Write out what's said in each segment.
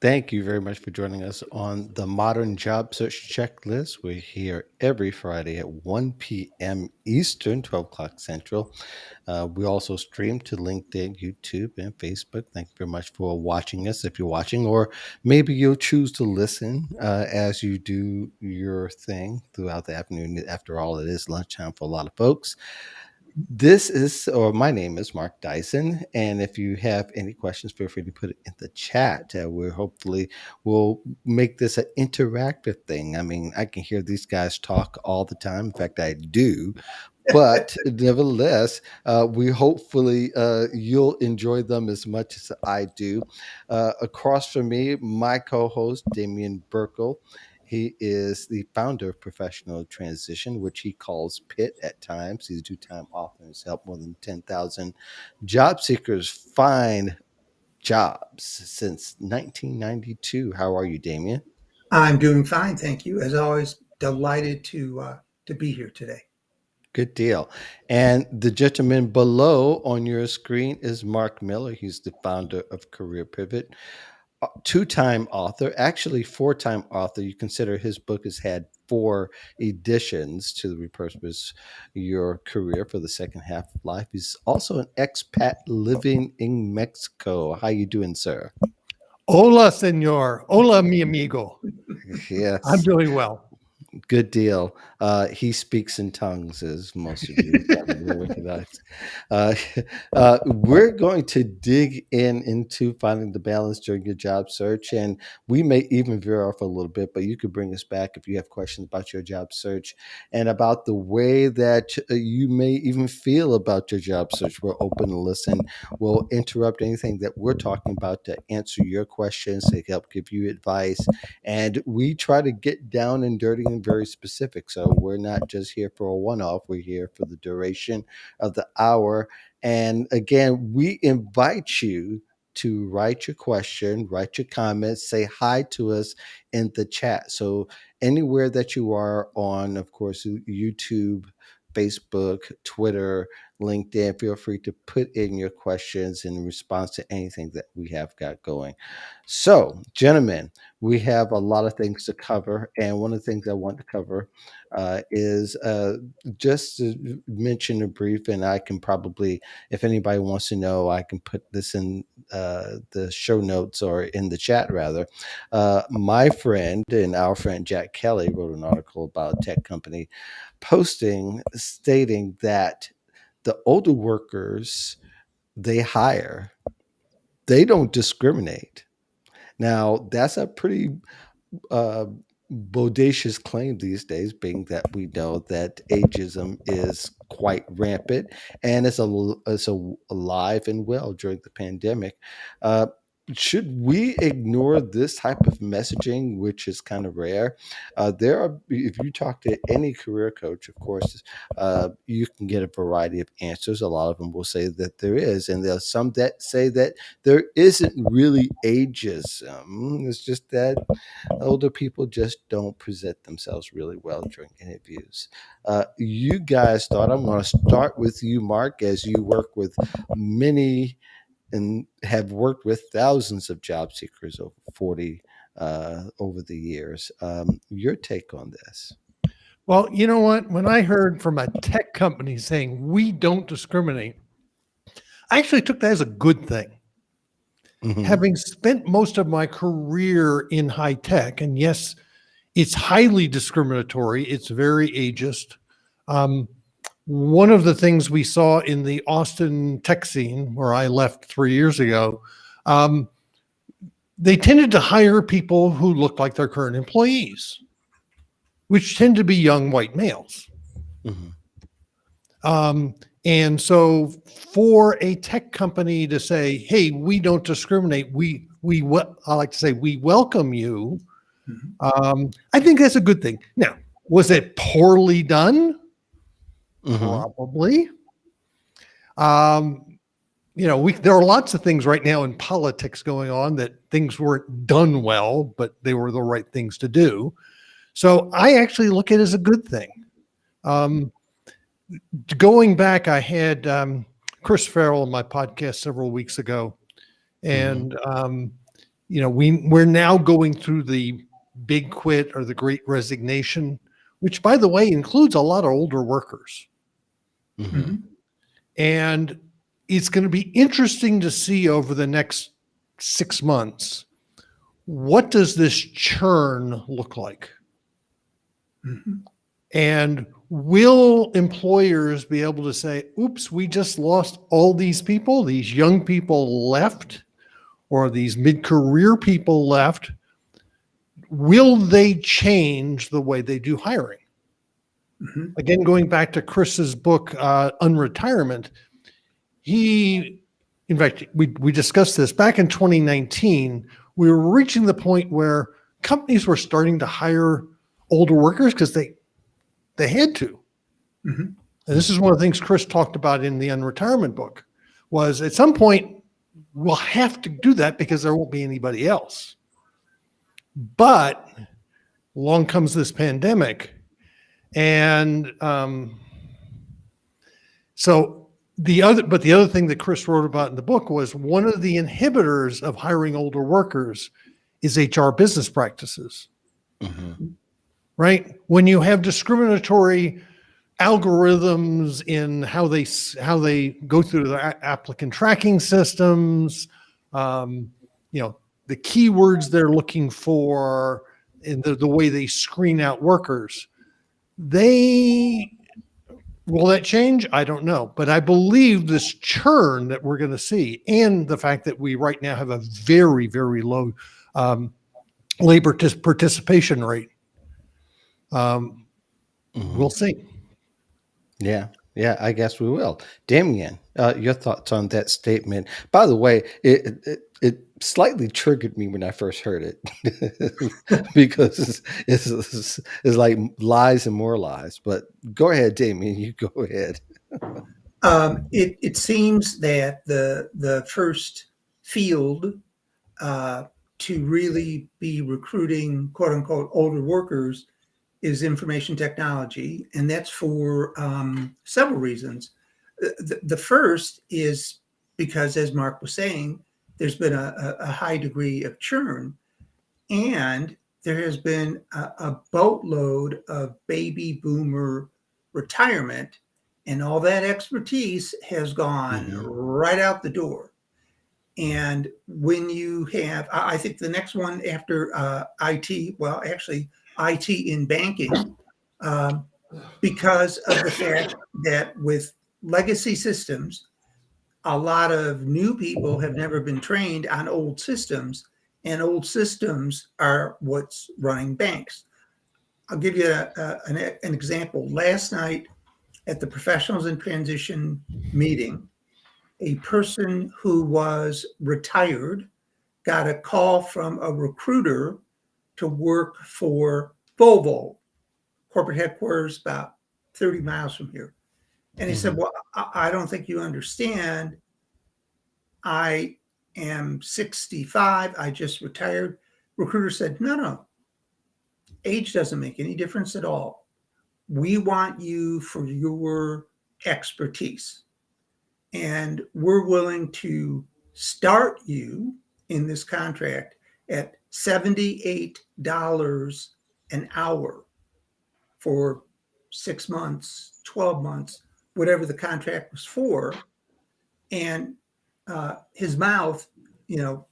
Thank you very much for joining us on the Modern Job Search Checklist. We're here every Friday at 1 p.m. Eastern, 12 o'clock Central. We also stream to LinkedIn, YouTube, and Facebook. Thank you very much for watching us if you're watching, or maybe you'll choose to listen as you do your thing throughout the afternoon. After all, it is lunchtime for a lot of folks. My name is Mark Dyson, and if you have any questions, feel free to put it in the chat. We'll make this an interactive thing. I mean, I can hear these guys talk all the time. In fact, I do. But nevertheless, we hopefully you'll enjoy them as much as I do. Across from me, my co-host Damian Birkel. He is the founder of Professional Transition, which he calls PIT at times. He's a two-time author and has helped more than 10,000 job seekers find jobs since 1992. How are you, Damien? I'm doing fine, thank you. As always, delighted to be here today. Good deal. And the gentleman below on your screen is Mark Miller. He's the founder of Career Pivot, two-time author, actually four-time author. You consider his book has had four editions to the Repurpose Your Career for the second half of life. He's also an expat living in Mexico. How you doing, sir? Hola, senor. Hola, mi amigo. I'm Yes. doing well. Good deal. He speaks in tongues, as most of you probably recognize. Uh, we're going to dig into finding the balance during your job search, and we may even veer off a little bit, but you could bring us back if you have questions about your job search and about the way that you may even feel about your job search. We're open to listen. We'll interrupt anything that we're talking about to answer your questions, to help give you advice, and we try to get down and dirty and very specific. So we're not just here for a one off, we're here for the duration of the hour. And again, we invite you to write your question, write your comments, say hi to us in the chat. So anywhere that you are on, of course, YouTube, Facebook, Twitter, LinkedIn, feel free to put in your questions in response to anything that we have got going. So, gentlemen, we have a lot of things to cover, and one of the things I want to cover is just to mention a brief, and I can probably, if anybody wants to know, I can put this in the show notes or in the chat rather. My friend and our friend Jack Kelly wrote an article about a tech company posting stating that the older workers they hire, they don't discriminate. Now, that's a pretty uh, bodacious claim these days, being that we know that ageism is quite rampant and it's alive and well during the pandemic. Uh, should we ignore this type of messaging, which is kind of rare? If you talk to any career coach, of course, you can get a variety of answers. A lot of them will say that there is, and there are some that say that there isn't really ageism. It's just that older people just don't present themselves really well during interviews. You guys thought I'm going to start with you, Mark, as you work with many and have worked with thousands of job seekers over 40 over the years. Your take on this? Well, you know what? When I heard from a tech company saying we don't discriminate, I actually took that as a good thing. Mhm. Having spent most of my career in high tech, and yes, it's highly discriminatory, it's very ageist. One of the things we saw in the Austin tech scene, where I left 3 years ago, they tended to hire people who looked like their current employees, which tend to be young white males. Mhm. And so for a tech company to say, hey, we don't discriminate, I like to say, we welcome you. I think that's a good thing. Now, was it poorly done? Mhm. Probably. There are lots of things right now in politics going on that things weren't done well, but they were the right things to do. So I actually look at it as a good thing. Going back, I had Chris Farrell on my podcast several weeks ago, and we're now going through the big quit or the great resignation, which, by the way, includes a lot of older workers. Mhm. And it's going to be interesting to see over the next 6 months, what does this churn look like? Mhm. And will employers be able to say, oops, we just lost all these people, these young people left, or these mid-career people left? Will they change the way they do hiring? Mhm. Again, going back to Chris's book, Unretirement, in fact, we discussed this back in 2019. We were reaching the point where companies were starting to hire older workers because they had to. Mhm. And this is one of the things Chris talked about in the Unretirement book, was at some point we'll have to do that because there won't be anybody else. But along comes this pandemic, and so the other thing that Chris wrote about in the book was one of the inhibitors of hiring older workers is HR business practices, Mhm. right? When you have discriminatory algorithms in how they go through the applicant tracking systems, um, the keywords they're looking for, and the way they screen out workers, they will that change? I don't know. But I believe this churn that we're going to see, and the fact that we right now have a very, very low um, labor participation rate, we'll Mhm. see. Yeah. Yeah, I guess we will. Damien, your thoughts on that statement? By the way, it slightly triggered me when I first heard it because it's like lies and more lies. But go ahead, Damien. You go ahead. It seems that the first field uh, to really be recruiting quote unquote older workers is information technology, and that's for several reasons. The first is because, as Mark was saying, there's been a high degree of churn, and there has been a boatload of baby boomer retirement, and all that expertise has gone Hmm. right out the door. And when you have, I think the next one after IT, well, actually, IT in banking, um, because of the fact that with legacy systems, a lot of new people have never been trained on old systems, and old systems are what's running banks. I'll give you an example. Last night at the Professionals in Transition meeting, a person who was retired got a call from a recruiter to work for Volvo, corporate headquarters about 30 miles from here. And he said, Hmm. well, I don't think you understand. I am 65. I just retired. Recruiter said, no, no, age doesn't make any difference at all. We want you for your expertise. And we're willing to start you in this contract at $78 an hour for 6 months, 12 months, whatever the contract was for. And his mouth, you know,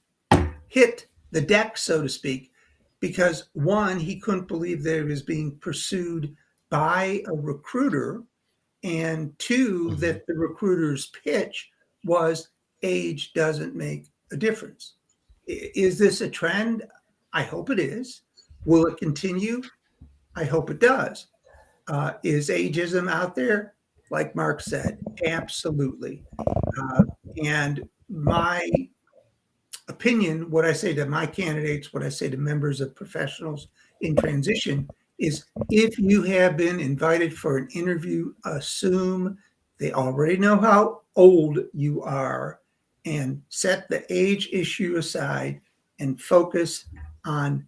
hit the deck, so to speak, because one, he couldn't believe that it was being pursued by a recruiter, and two, Hmm. that the recruiter's pitch was age doesn't make a difference. Is this a trend? I hope it is. Will it continue? I hope it does. Is ageism out there? Like Mark said, absolutely. Uh, and my opinion, what I say to my candidates, what I say to members of professionals in transition is if you have been invited for an interview, assume they already know how old you are and set the age issue aside and focus on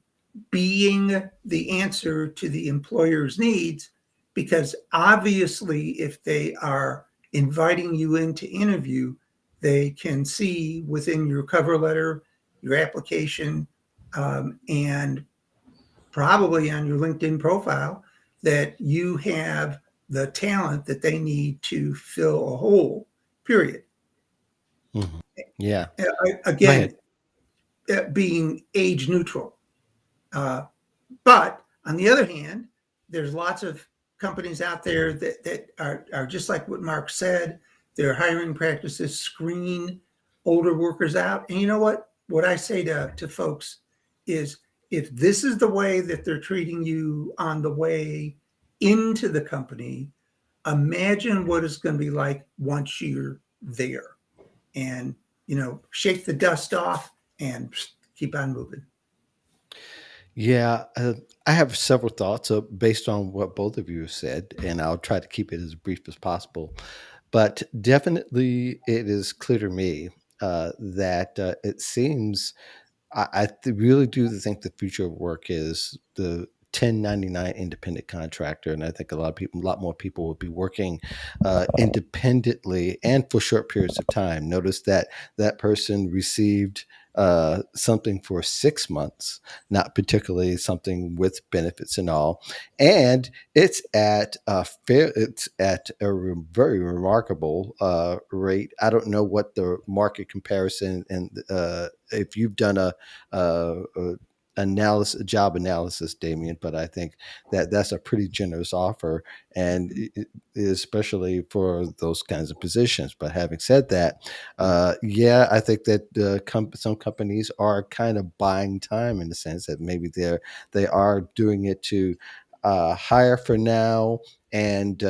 being the answer to the employer's needs. Because obviously, if they are inviting you in to interview, they can see within your cover letter your application, and probably on your LinkedIn profile that you have the talent that they need to fill a hole, period. Mhm. Yeah. Go ahead. Again, being age neutral. But on the other hand, there's lots of companies out there that are just like what Mark said. Their hiring practices screen older workers out. And you know what? What I say to folks is if this is the way that they're treating you on the way into the company, imagine what it's going to be like once you're there. And, shake the dust off and keep on moving. Yeah, I have several thoughts based on what both of you have said, and I'll try to keep it as brief as possible. But definitely, it is clear to me that it seems really do think the future of work is the 1099 independent contractor, and I think a lot more people will be working independently and for short periods of time. Notice that that person received something for 6 months, not particularly something with benefits and all, and it's at a very remarkable rate. I don't know what the market comparison and if you've done a job analysis, Damien, but I think that that's a pretty generous offer, and especially for those kinds of positions. But having said that, yeah, I think that some companies are kind of buying time in the sense that maybe they are doing it to hire for now, and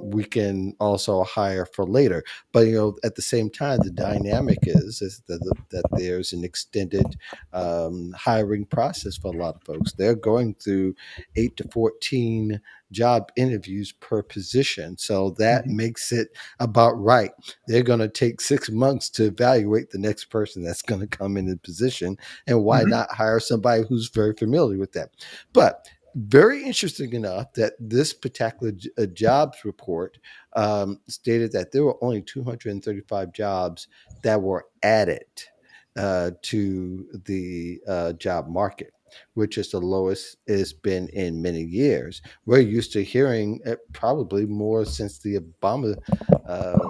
we can also hire for later. But at the same time, the dynamic is that there's an extended hiring process for a lot of folks. They're going through 8 to 14 job interviews per position, so that Mhm. makes it about right. They're going to take 6 months to evaluate the next person that's going to come in the position, and why Mhm. not hire somebody who's very familiar with that? But very interesting enough that this particular jobs report stated that there were only 235 jobs that were added to the job market, which is the lowest it's been in many years. We're used to hearing probably more since the Obama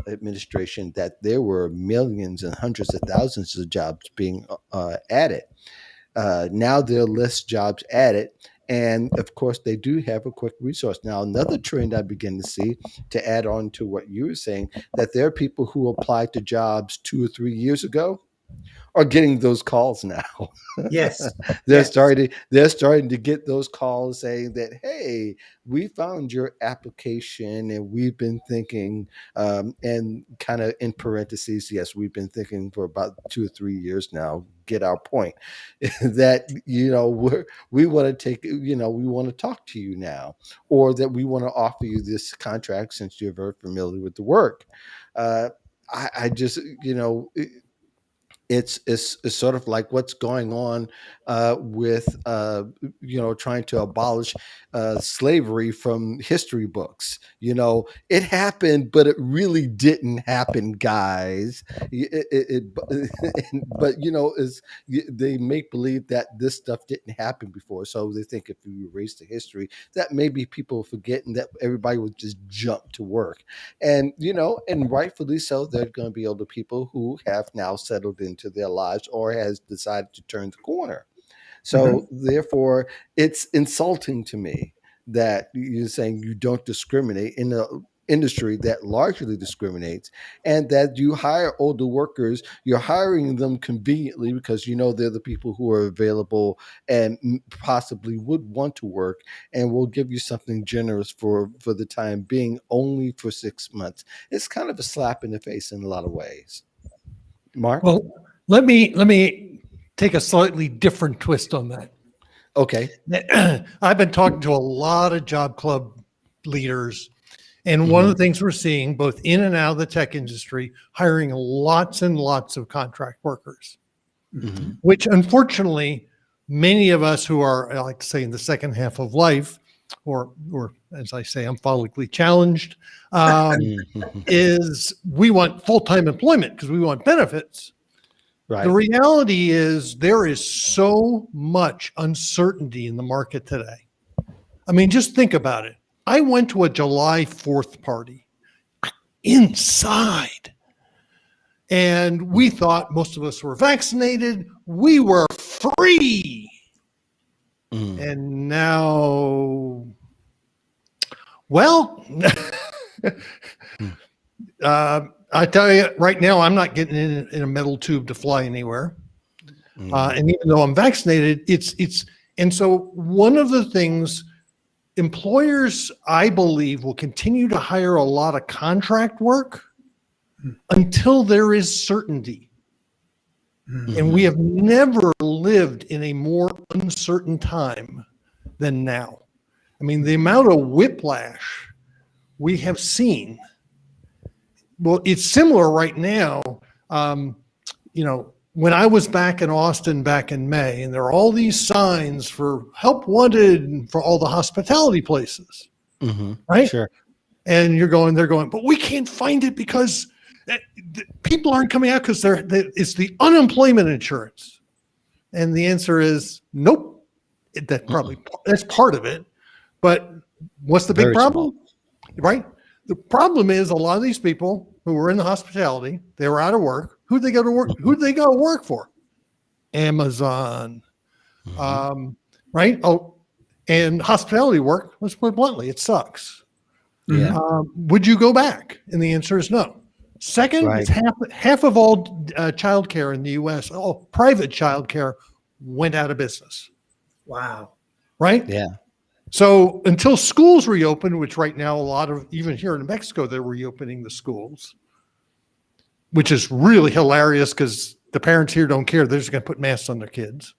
administration that there were millions and hundreds of thousands of jobs being added. Now there are less jobs added. And of course, they do have a quick resource. Now, another trend I begin to see, to add on to what you were saying, that there are people who applied to jobs 2 or 3 years ago are getting those calls now. Yes. they're Yes. starting to get those calls saying that, hey, we found your application and we've been thinking, and kind of in parentheses, yes, we've been thinking for about 2 or 3 years now. Get our point that we want to take, we want to talk to you now, or that we want to offer you this contract since you're very familiar with the work. uh, I just, it's sort of like what's going on with trying to abolish slavery from history books. It happened, but it really didn't happen, guys. But is they make believe that this stuff didn't happen before, so they think if you erase the history, that maybe people forget and that everybody would just jump to work. And and rightfully so, there are going to be older people who have now settled into their lives or has decided to turn the corner. So Mhm. therefore, it's insulting to me that you're saying you don't discriminate in a industry that largely discriminates, and that you hire older workers. You're hiring them conveniently because they're the people who are available and possibly would want to work, and will give you something generous for the time being, only for 6 months. It's kind of a slap in the face in a lot of ways. Mark? Well, let me take a slightly different twist on that. Okay. I've been talking to a lot of job club leaders, and one of Hmm. the things we're seeing both in and out of the tech industry, hiring lots and lots of contract workers, Hmm. Mhm. which unfortunately many of us who are, I like to say, in the second half of life, or as I say, I'm follically challenged, Hmm. is we want full-time employment because we want benefits. The Right. reality is there is so much uncertainty in the market today. I mean, just think about it. I went to a July 4th party inside, and we thought most of us were vaccinated. We were free. Mm. And now, well, Mm. I tell you right now, I'm not getting in a metal tube to fly anywhere. Mm. And even though I'm vaccinated, and so one of the things employers, I believe, will continue to hire a lot of contract work until there is certainty. And we Mhm. have never lived in a more uncertain time than now. I mean, the amount of whiplash we have seen, well, it's similar right now. Um, when I was back in Austin back in May, and there are all these signs for help wanted for all the hospitality places, Mhm. right? Sure. And they're going, but we can't find it because people aren't coming out because it's the unemployment insurance. And the answer is nope. That's part of it. But what's the big Very small. problem? Right? The problem is a lot of these people who were in the hospitality, they were out of work. Who'd they go to work? Mhm. Who'd they go to work for? Amazon, Mhm. right? Oh, and hospitality work, let's put it bluntly, it sucks. Yeah. Would you go back? And the answer is no. Second, Right. it's half of all childcare in the U.S., all private childcare went out of business, Wow. right? Yeah. So until schools reopen, which right now a lot of, even here in Mexico, they're reopening the schools, which is really hilarious because the parents here don't care. They're just going to put masks on their kids.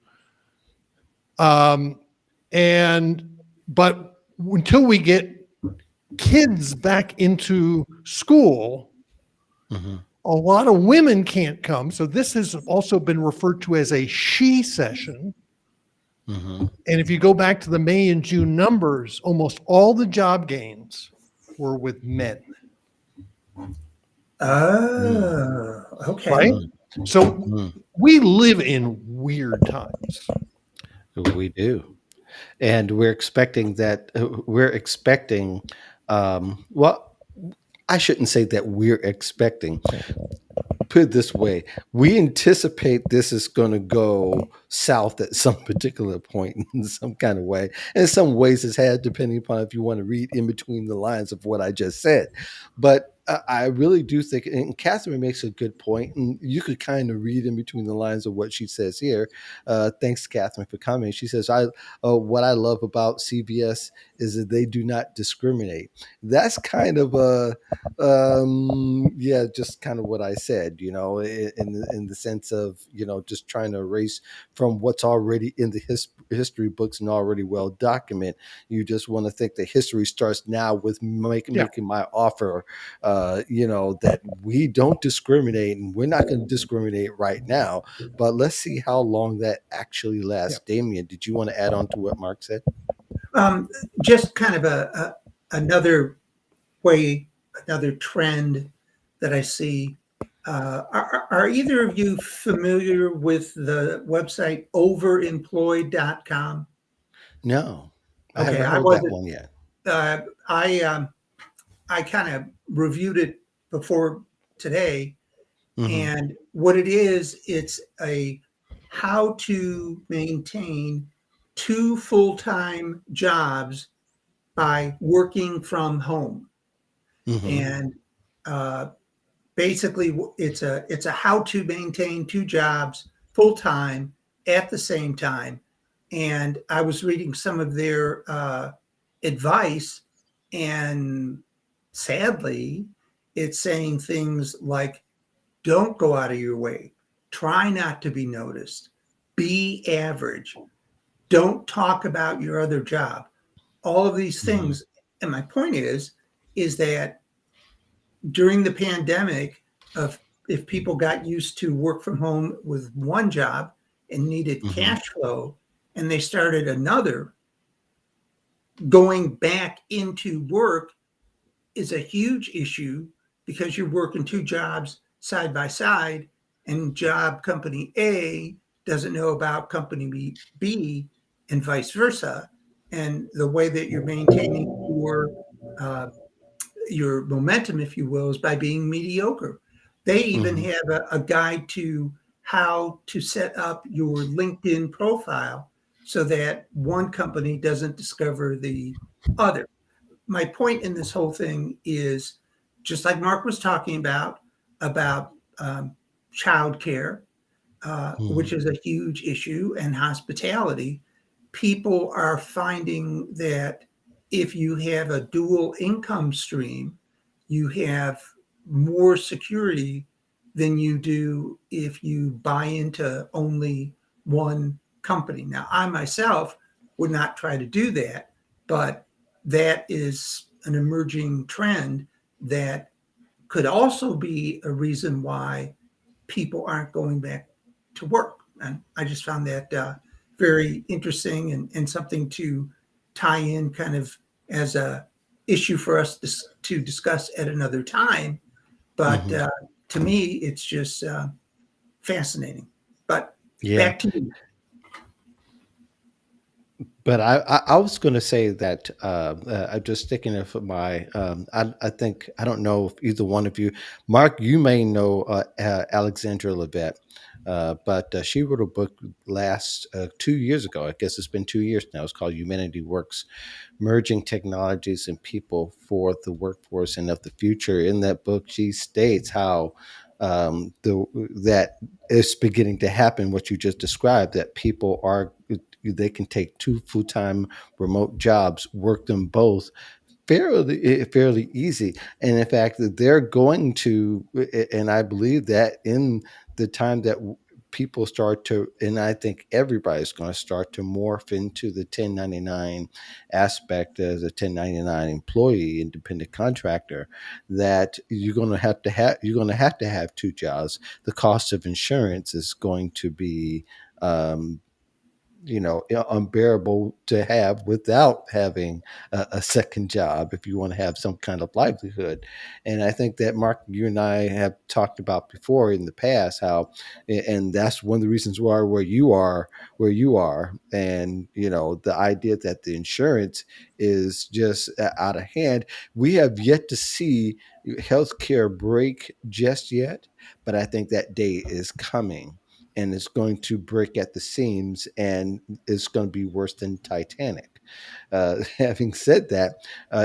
But until we get kids back into school, Mhm. a lot of women can't come. So this has also been referred to as a she session. Mhm. And if you go back to the May and June numbers, almost all the job gains were with men, Mm. Oh, okay. right? Mm. So Mm. we live in weird times. We do. And we're expecting that we're expecting well, I shouldn't say that we're expecting. Put it this way, we anticipate this is going to go south at some particular point in some kind of way. In some ways, it's had, depending upon if you want to read in between the lines of what I just said. But I really do think, and Catherine makes a good point, and you could kind of read in between the lines of what she says here. Thanks, Catherine, for commenting. She says, what I love about CVS is that they do not discriminate." That's kind of a yeah, just kind of what I said, in the sense of, just trying to erase from what's already in the history books and already well documented. You just want to think that history starts now with Yeah. making my offer, that we don't discriminate and we're not going to discriminate right now, but let's see how long that actually Yeah. lasts. Damien, did you want to add on to what Mark said? Just kind of another way, another trend that I see. Are either of you familiar with the website overemployed.com? No, I Okay, haven't I heard that wasn't. one yet. Uh, I kind of reviewed it before today, Hmm. and what it is, it's a how to maintain two full-time jobs by working from home. Hmm. And uh, basically, it's a how to maintain two jobs full time at the same time. And I was reading some of their advice, and sadly, it's saying things like, "Don't go out of your way. Try not to be noticed. Be average. Don't talk about your other job." All of these Hmm. things. And my point is that during the pandemic, of if people got used to work from home with one job and needed Hmm. cash flow, and they started another, going back into work is a huge issue because you're working two jobs side by side. and job company A doesn't know about company B, and vice versa. And the way that you're maintaining uh, your momentum, if you will, is by being mediocre. They even Mhm. have a guide to how to set up your LinkedIn profile so that one company doesn't discover the other. My point in this whole thing is just like Mark was talking about um, childcare, which Mhm. is a huge issue, and hospitality. People are finding that if you have a dual income stream, you have more security than you do if you buy into only one company. Now, I myself would not try to do that, but that is an emerging trend that could also be a reason why people aren't going back to work. And I just found that very interesting, and something to tie in kind of as a issue for us to discuss at another time. But Mhm. to me, it's just fascinating. But Yeah. back to you. But I was going to say that I'm just sticking it for my. I think I don't know if either one of you, Mark, you may know Alexandra Levet, but she wrote a book last 2 years ago. I guess it's been 2 years now. It's called Humanity Works: Merging Technologies and People for the Workforce and of the Future. In that book, she states how that it's beginning to happen. What you just described, that people are they can take two full-time remote jobs, work them both fairly easy. And in fact, they're going to, and I believe that in the time that people start to, and I think everybody's going to start to morph into the 1099 aspect as a 1099 employee, independent contractor, that you're going to have two jobs. The cost of insurance is going to be um, unbearable to have without having a second job if you want to have some kind of livelihood. And I think that, Mark, you and I have talked about before in the past how, and that's one of the reasons why where you are, and the idea that the insurance is just out of hand. We have yet to see healthcare break just yet, but I think that day is coming, and it's going to break at the seams, and it's going to be worse than Titanic. Having said that,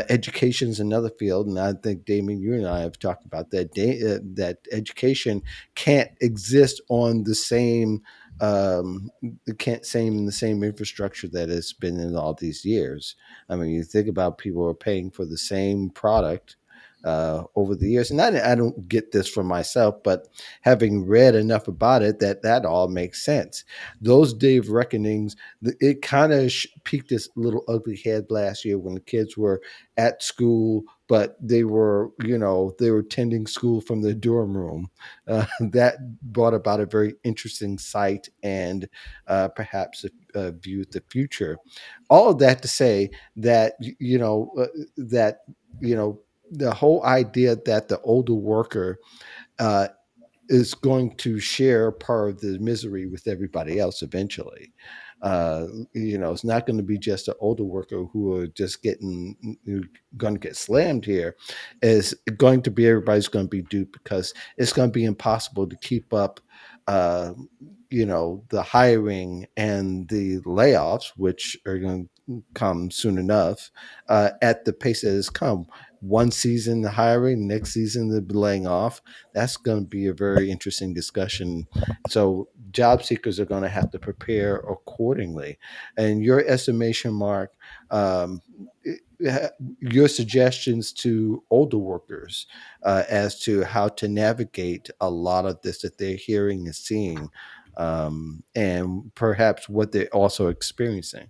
education is another field, and I think, Damien, you and I have talked about that. That education can't exist on the same it can't same in the same infrastructure that it's been in all these years. I mean, you think about people are paying for the same product over the years, and I don't get this for myself, but having read enough about it, that all makes sense. Those day of reckonings, it kind of peaked this little ugly head last year when the kids were at school, but they were attending school from the dorm room. That brought about a very interesting sight, and perhaps a view of the future. All of that to say that that you know the whole idea that the older worker uh, is going to share part of the misery with everybody else eventually. It's not going to be just an older worker who are just going to get slammed here. Is going to be everybody's going to be duped, because it's going to be impossible to keep up. Uh, the hiring and the layoffs, which are going to come soon enough, at the pace that has come. One season the hiring, next season the laying off. That's going to be a very interesting discussion. So job seekers are going to have to prepare accordingly. And your estimation, Mark, um, your suggestions to older workers as to how to navigate a lot of this that they're hearing and seeing, and perhaps what they're also experiencing.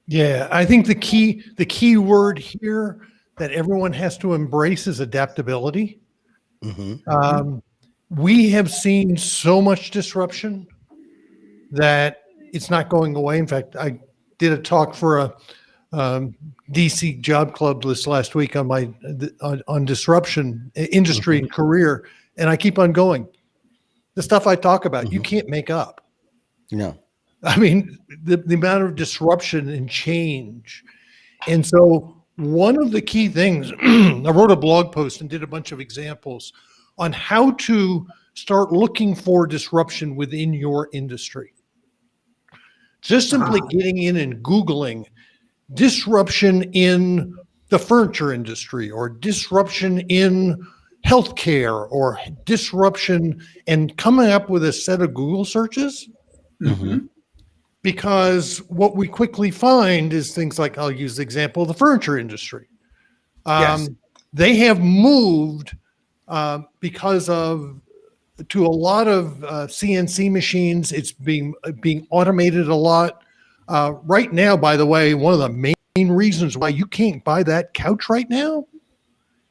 Yeah, I think the key word here that everyone has to embrace is adaptability. Hmm. Mhm. Um, we have seen so much disruption that it's not going away. In fact, I did a talk for a DC Job Club this last week on on disruption, industry, Hmm. and career, and I keep on going. The stuff I talk about, you Mhm. can't make up. No. I mean, the amount of disruption and change. And so, one of the key things, I wrote a blog post and did a bunch of examples on how to start looking for disruption within your industry. Just simply Ah, getting in and Googling disruption in the furniture industry or disruption in healthcare or disruption and coming up with a set of Google searches. Mhm. mhm. Because what we quickly find is things like, I'll use the example of the furniture industry. Yes. They have moved because of to a lot of CNC machines. It's being automated a lot. Right now, by the way, one of the main reasons why you can't buy that couch right now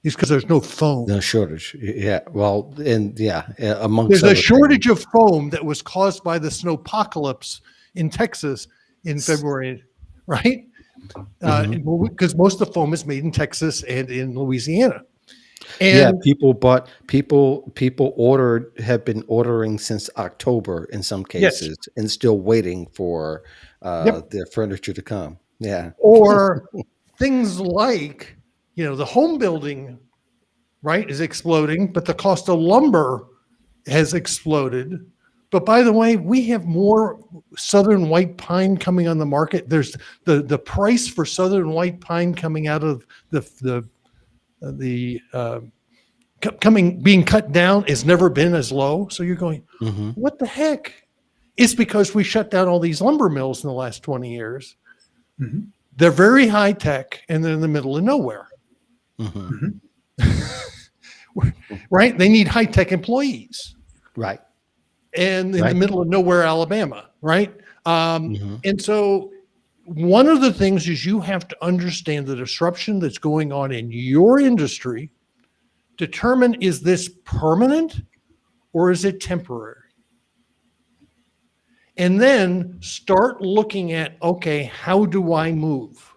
is because there's no foam. No shortage. Yeah. Well, and yeah, amongst There's a other things. shortage of foam that was caused by the snowpocalypse in Texas in February, right? Mhm. Because most of the foam is made in Texas and in Louisiana. Yeah, And people ordered have been ordering since October in some yes, cases and still waiting for yep. their furniture to come. Yeah. Or things like, the home building, right, is exploding, but the cost of lumber has exploded. But by the way, we have more southern white pine coming on the market. There's the price for southern white pine coming out of the coming being cut down has never been as low. So you're going, Mhm. what the heck? It's because we shut down all these lumber mills in the last 20 years. Mhm, They're very high tech and they're in the middle of nowhere, Mhm. mhm. right? They need high tech employees Right. and in the Right. middle of nowhere, Alabama, right? Mhm. And so one of the things is you have to understand the disruption that's going on in your industry, determine is this permanent or is it temporary? And then start looking at, okay, how do I move?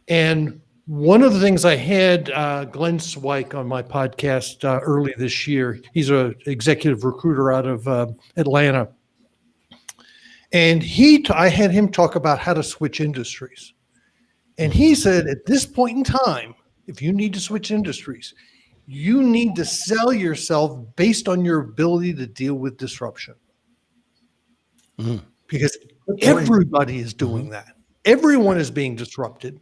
And one of the things I had Glenn Swike on my podcast early this year. He's an executive recruiter out of Atlanta, and I had him talk about how to switch industries. And he Mhm. said, at this point in time, if you need to switch industries, you need to sell yourself based on your ability to deal with disruption, Mhm. because Good point. everybody is Mhm. doing that. Everyone Right. is being disrupted.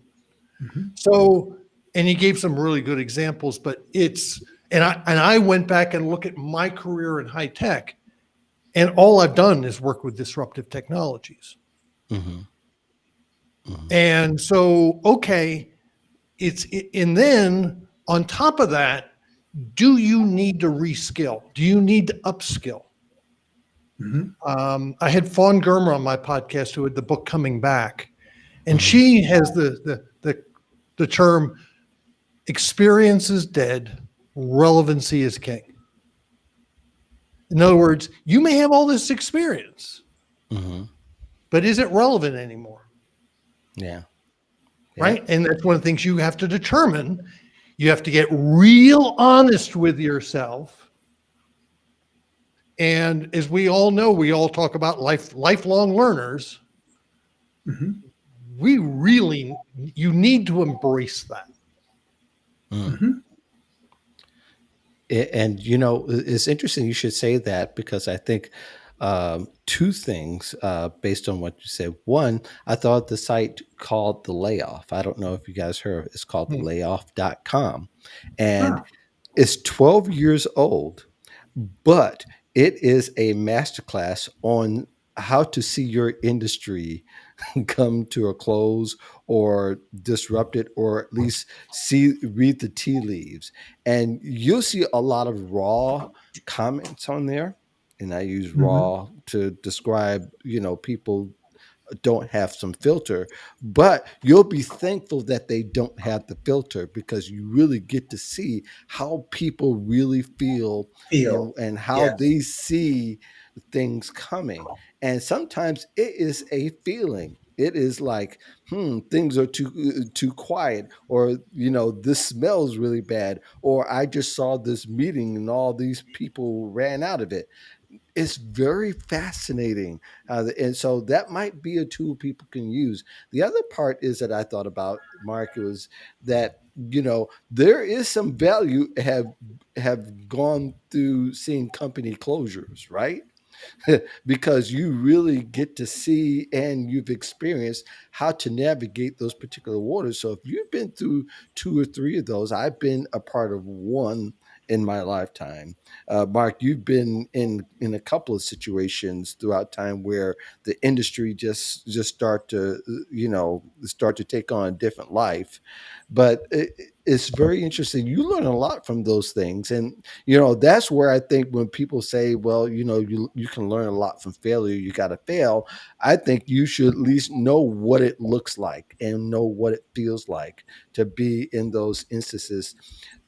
Mhm. So, and he gave some really good examples, but I went back and look at my career in high tech, and all I've done is work with disruptive technologies. Mhm. Mhm. And so, okay, and then on top of that, do you need to reskill? Do you need to upskill? Mhm. I had Fawn Germer on my podcast who had the book Coming Back, and Mhm. she has the term experience is dead, relevancy is king. In other words, you may have all this experience, Mhm. but is it relevant anymore? Yeah. Yeah. Right. And that's one of the things you have to determine. You have to get real honest with yourself. And as we all know, we all talk about lifelong learners. Mhm. You need to embrace that. Mm. Mhm. And it's interesting you should say that because I think two things based on what you said. One, I thought the site called The Layoff. I don't know if you guys heard, it's called Hmm. thelayoff.com. And Ah, it's 12 years old, but it is a masterclass on how to see your industry come to a close or disrupt it, or at least read the tea leaves. And you'll see a lot of raw comments on there. And I use mhm. raw to describe, people don't have some filter, but you'll be thankful that they don't have the filter because you really get to see how people really feel Feel. and how Yes. they see things coming. And sometimes it is a feeling. It is like, things are too quiet, or this smells really bad, or I just saw this meeting and all these people ran out of it. It's very fascinating. And so that might be a tool people can use. The other part is that I thought about, Mark, was that, there is some value have gone through seeing company closures, right? Because you really get to see and you've experienced how to navigate those particular waters. So if you've been through two or three of those, I've been a part of one in my lifetime. Mark, you've been in a couple of situations throughout time where the industry just start to take on a different life. But it's very interesting. You learn a lot from those things, and that's where I think when people say, well, you can learn a lot from failure, you got to fail. I think you should at least know what it looks like and know what it feels like to be in those instances,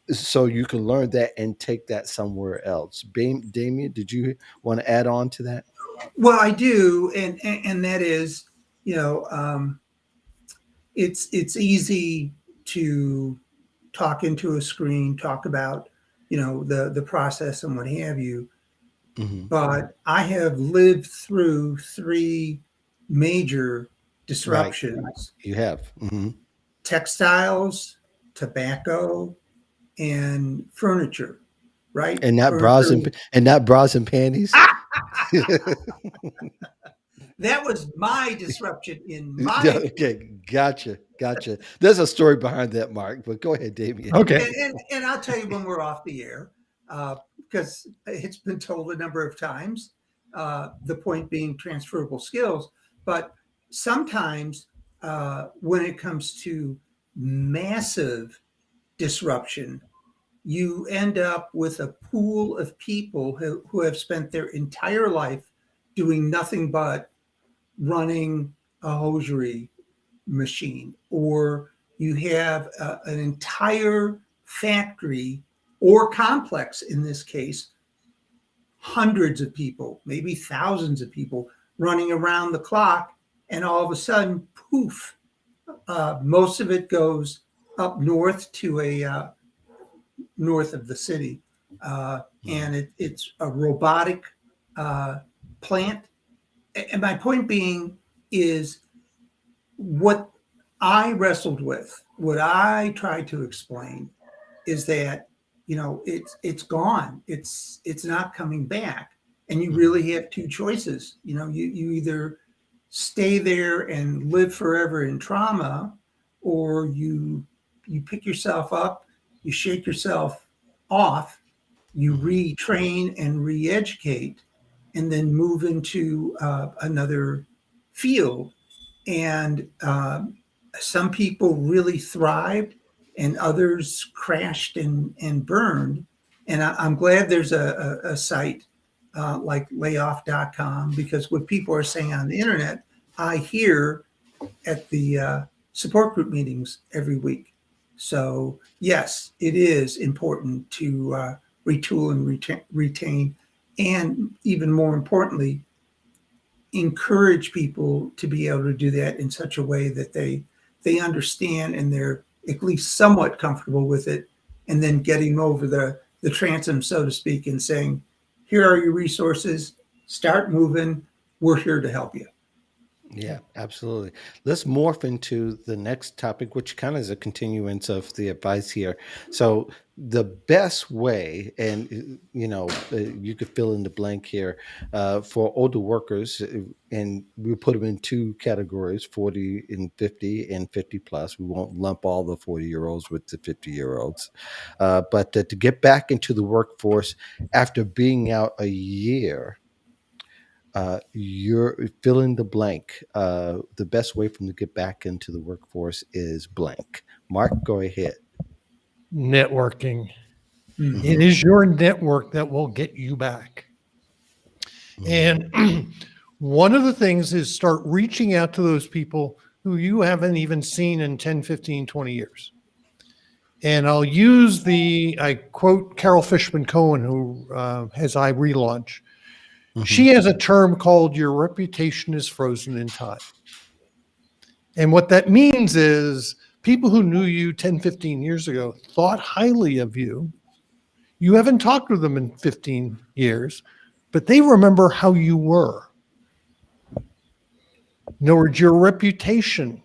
so you can learn that and take that somewhere else. Damien, did you want to add on to that? Well, I do, and that is, you know, it's easy to talk into a screen, talk about, the process and what have you. Hmm. But I have lived through three major Right, disruptions: you have. Hmm. textiles, tobacco, and furniture. Right? And not bras Furniture. and panties. That was my disruption in Yeah, my. okay, gotcha. There's a story behind that, Mark. But go ahead, Damien. Okay. And I'll tell you when we're off the air, because it's been told a number of times. The point being transferable skills, but sometimes when it comes to massive disruption, you end up with a pool of people who have spent their entire life doing nothing but running a hosiery machine, or you have an entire factory or complex, in this case, hundreds of people, maybe thousands of people running around the clock, and all of a sudden, poof, most of it goes up north to a north of the city, Mhm. and it's a robotic uh, plant. And my point being is, what I wrestled with, what I tried to explain, is that it's gone. It's not coming back, and you Mhm. really have two choices. You either stay there and live forever in trauma, or you pick yourself up, you shake yourself off, you Mhm. retrain and re-educate, and then move into another field. And some people really thrived, and others crashed and burned. And I'm glad there's a site like layoff.com, because what people are saying on the internet, I hear at the support group meetings every week. So, yes, it is important to retool and retain, and even more importantly, encourage people to be able to do that in such a way that they understand and they're at least somewhat comfortable with it, and then getting over the transom, so to speak, and saying, here are your resources, start moving, we're here to help you. Yeah, absolutely. Let's morph into the next topic, which kind of is a continuance of the advice here. So, the best way, and you could fill in the blank here, for older workers, and we put them in two categories: 40 and 50, and 50 plus. We won't lump all the 40-year-olds with the 50-year-olds, but to get back into the workforce after being out a year. You're fill in the blank. The best way for them to get back into the workforce is blank. Mark, go ahead. Networking. Mhm. It Hmm. is your network that will get you back. Hmm. And one of the things is start reaching out to those people who you haven't even seen in 10, 15, 20 years. And I quote Carol Fishman Cohen, who has I Relaunch. Hmm. She has a term called your reputation is frozen in time. And what that means is people who knew you 10, 15 years ago thought highly of you. You haven't talked with them in 15 years, but they remember how you were. In other words, your reputation.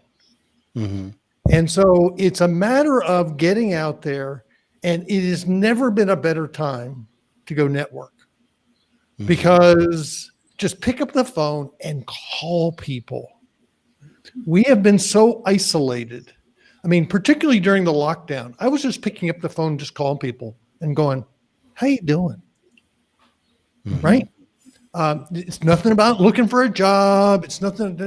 Mm-hmm. And so it's a matter of getting out there, and it has never been a better time to go network, because just pick up the phone and call people. We have been so isolated. I mean, particularly during the lockdown, I was just picking up the phone, just calling people and going, how you doing? Mm-hmm. Right? It's nothing about looking for a job. It's nothing.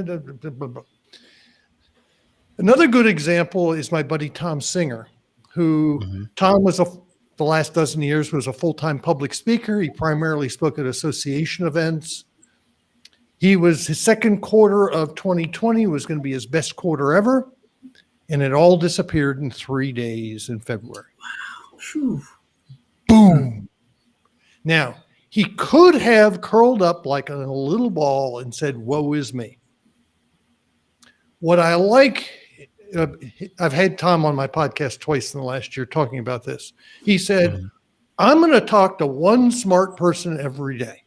Another good example is my buddy Tom Singer, who Tom was the last dozen years was a full-time public speaker. He primarily spoke at association events. His second quarter of 2020 was going to be his best quarter ever, and it all disappeared in 3 days in February. Whew. Boom. Now, he could have curled up like a little ball and said, woe is me. What I like, I've had Tom on my podcast twice in the last year talking about this. He said, I'm going to talk to one smart person every day.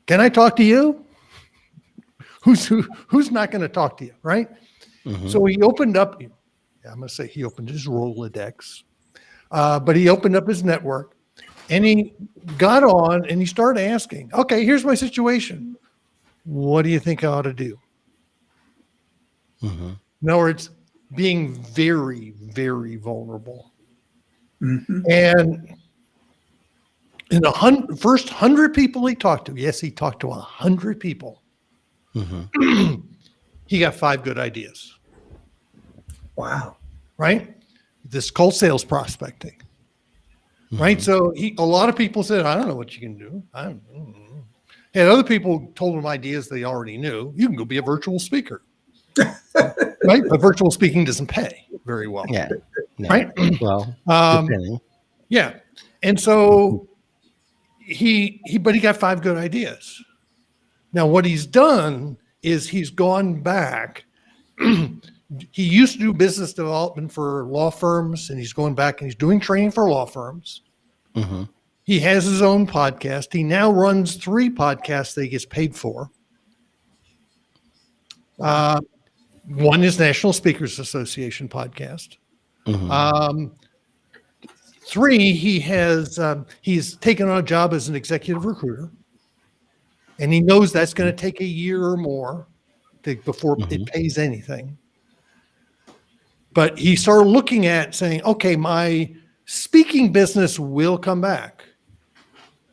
Can I talk to you? Who's not going to talk to you, right? So he opened up, I'm going to say he opened his Rolodex, but he opened up his network, and he got on and he started asking, okay, here's my situation. What do you think I ought to do? In other words, being very, very vulnerable. And in the first 100 people he talked to, yes, he talked to 100 people. He got 5 good ideas. Wow. Right? This is called sales prospecting. Right? So a lot of people said, I don't know what you can do. I don't know. And other people told him ideas they already knew. You can go be a virtual speaker. Right? But virtual speaking doesn't pay very well. Yeah. No. Right? Well, depending. Yeah. And so but he got 5 good ideas. Now, what he's done is he's gone back. He used to do business development for law firms, and he's going back and he's doing training for law firms. He has his own podcast. He now runs 3 podcasts that he gets paid for. One is National Speakers Association podcast. 3, he's taken on a job as an executive recruiter, and he knows that's going to take a year or more before it pays anything. But he started looking at saying, okay, my speaking business will come back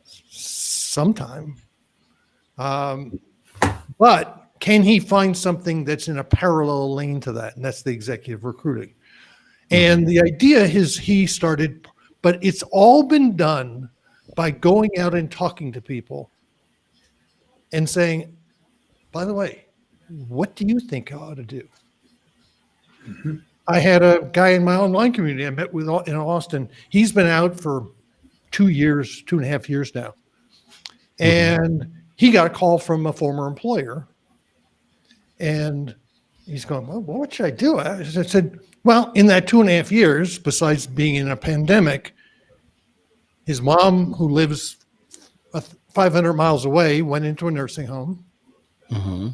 sometime. But can he find something that's in a parallel lane to that? And that's the executive recruiting. And the idea is he started, but it's all been done by going out and talking to people and saying, by the way, what do you think I ought to do? I had a guy in my online community I met with in Austin. He's been out for 2.5 years now. And he got a call from a former employer. And he's going, well, what should I do? I said, well, in that 2.5 years, besides being in a pandemic, his mom, who lives 500 miles away, went into a nursing home.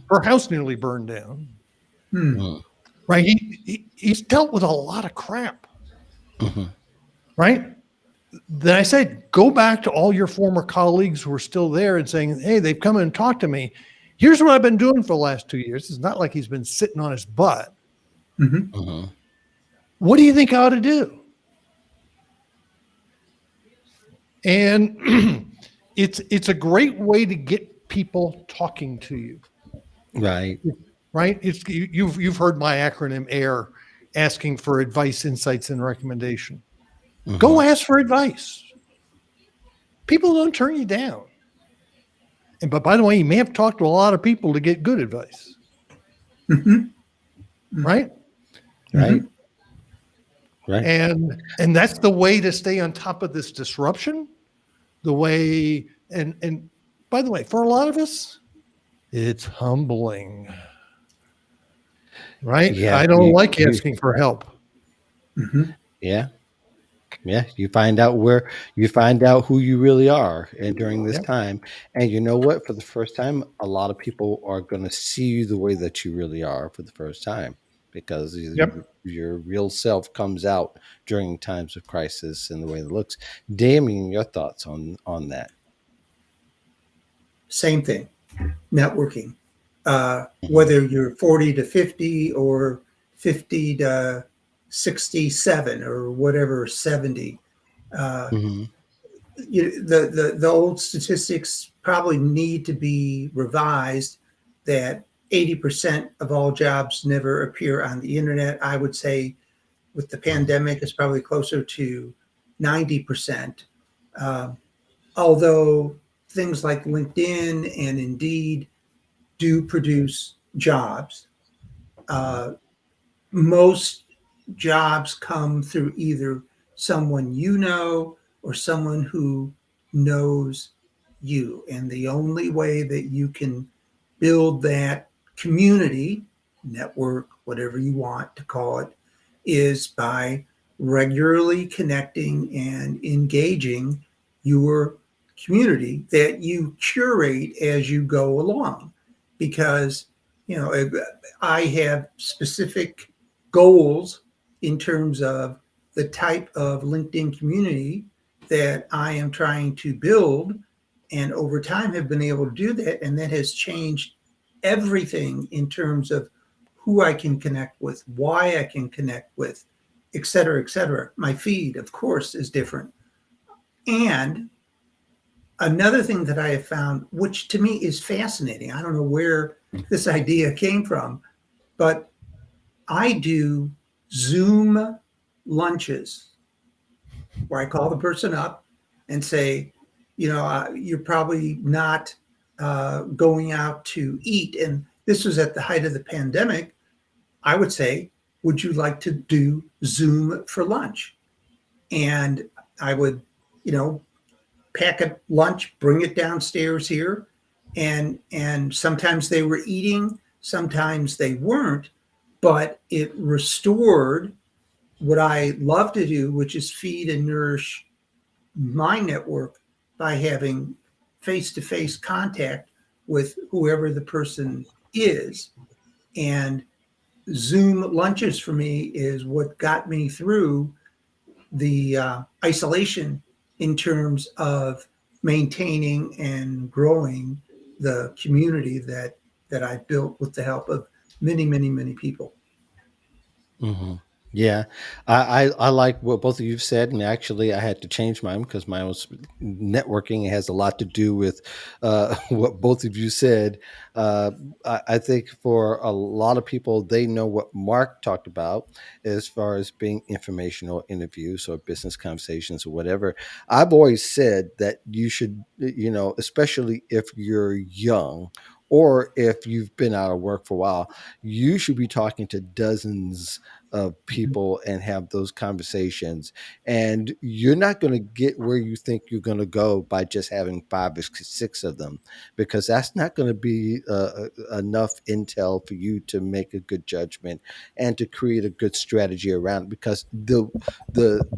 Her house nearly burned down. Right? He's dealt with a lot of crap. Right? Then I said, go back to all your former colleagues who are still there and saying, hey, they've come in and talked to me. Here's what I've been doing for the last 2 years. It's not like he's been sitting on his butt. What do you think I ought to do? And it's a great way to get people talking to you. Right. Right? You've heard my acronym AIR, asking for advice, insights, and recommendation. Go ask for advice. People don't turn you down. But by the way, you may have talked to a lot of people to get good advice. Right? Right. Right. And that's the way to stay on top of this disruption. The way, and by the way, for a lot of us, it's humbling. right? Yeah, I don't like asking for help. Mhm. yeah, yeah. You find out who you really are, and during this Yep. time, and you know what? For the first time, a lot of people are going to see you the way that you really are for the first time, because Yep. your real self comes out during times of crisis and the way it looks. Damien, your thoughts on that? Same thing, networking. Hmm. Whether you're 40 to 50 or 50 to 67 or whatever, 70. Uh, Hmm. the old statistics probably need to be revised that 80% of all jobs never appear on the internet. I would say with the pandemic, it's probably closer to 90%. Um, Although things like LinkedIn and Indeed do produce jobs, Hmm. uh, most jobs come through either someone you know or someone who knows you. And the only way that you can build that community, network, whatever you want to call it, is by regularly connecting and engaging your community that you curate as you go along. Because, you know, I have specific goals in terms of the type of LinkedIn community that I am trying to build. And over time have been able to do that. And that has changed everything in terms of who I can connect with, why I can connect with, et cetera, et cetera. My feed, of course, is different. And another thing that I have found, which to me is fascinating, I don't know where this idea came from, but I do Zoom lunches where I call the person up and say, you're probably not going out to eat. And this was at the height of the pandemic. I would say, would you like to do Zoom for lunch? And I would, you know, pack a lunch, bring it downstairs here. And sometimes they were eating, sometimes they weren't, but it restored what I love to do, which is feed and nourish my network by having face to face contact with whoever the person is. And Zoom lunches for me is what got me through the isolation in terms of maintaining and growing the community that I built with the help of many, many, many people. Hmm. Yeah, I like what both of you've said, and actually, I had to change mine because mine was networking. It has a lot to do with what both of you said. Uh, I think for a lot of people, they know what Mark talked about as far as being informational interviews or business conversations or whatever. I've always said that you should, especially if you're young or if you've been out of work for a while, you should be talking to dozens of people and have those conversations. And you're not going to get where you think you're going to go by just having five or six of them, because that's not going to be enough intel for you to make a good judgment and to create a good strategy around it. Because the